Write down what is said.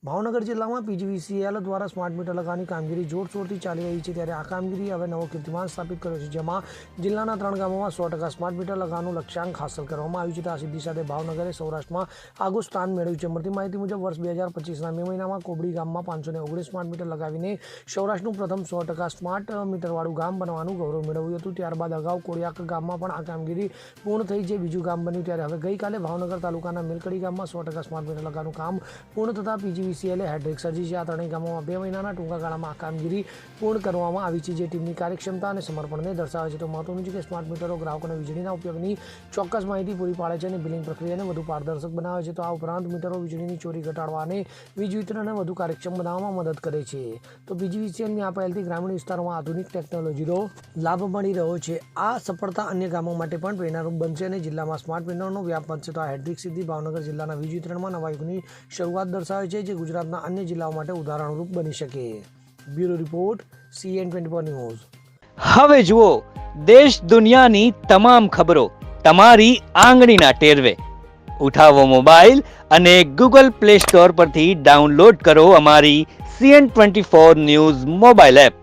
ભાવનગર જિલ્લામાં પીજીવીસીએલ દ્વારા smart meter લગાવવાની કામગીરી જોરશોરથી ચાલી રહી છે, ત્યારે આ કામગીરી હવે નવો કીર્તિમાન સ્થાપિત કર્યો છે, જેમાં જિલ્લાના 3 ગામોમાં 100% સ્માર્ટ મીટર લગાવવાનું લક્ષ્યાંક હાંસલ કરવામાં આવ્યું છે. આ સિદ્ધિ સાથે ભાવનગરે સૌરાષ્ટ્રમાં આગવું સ્થાન મેળવ્યું છે. મળતી માહિતી મુજબ વર્ષ 2025ના મે મહિનામાં કોબડી ગામમાં 519 સ્માર્ટ મીટર લગાવીને સૌરાષ્ટ્રનું પ્રથમ 100% સ્માર્ટ મીટરવાળું ગામ બનવાનું ગૌરવ મેળવ્યું હતું. ત્યારબાદ અગાઉ કોડિયાક ગામમાં પણ આ કામગીરી પૂર્ણ થઈ, જે બીજું ગામ બન્યું. ત્યારે હવે ગઈકાલે ભાવનગર તાલુકાના મિલકડી ગામમાં 100% સ્માર્ટ મીટર લગાવવાનું કામ પૂર્ણ થતાં પીજીવીસીએલે હેડ્રિક સર્જી છે. આ ત્રણેય ગામોમાં 2 મહિનાના ટૂંકા ગાળામાં આ કામગીરી પૂર્ણ કરવામાં આવી છે, જે ટીમની કાર્યક્ષમતા અને સમર્પણને દર્શાવે છે. તો મહત્વનું છે કે સ્માર્ટ મીટરો ગ્રાહકોને વીજળીના ઉપયોગની ચોક્કસ માહિતી પૂરી પાડે છે અને બિલિંગ પ્રક્રિયાને વધુ પારદર્શક બનાવે છે. તો આ ઉપરાંત મીટરો વીજળીની ચોરી ઘટાડવા અને વીજ વિતરણને વધુ કાર્યક્ષમ બનાવવામાં મદદ કરે છે. તો પીજીવીસીએલની આ પહેલથી ગ્રામીણ વિસ્તારોમાં આધુનિક ટેકનોલોજીનો લાભ મળી રહ્યો છે. આ સફળતા અન્ય ગામો માટે પણ પ્રેરણારૂપ બનશે અને જિલ્લામાં સ્માર્ટ મીટરનો વ્યાપ વધશે. તો આ હેડ્રિક સિદ્ધિ ભાવનગર જિલ્લાના વીજ વિતરણમાં નવા યુગની શરૂઆત દર્શાવે છે, જે ગુજરાતના અન્ય જિલ્લાઓ માટે ઉદાહરણરૂપ બની શકે. Bureau report, CN24 news. હવે જુઓ દેશ દુનિયાની તમામ ખબરો તમારી આંગળીના ટેરવે. ઉઠાવો મોબાઈલ અને Google Play Store પરથી ડાઉનલોડ કરો અમારી CN24 ન્યૂઝ મોબાઈલ એપ.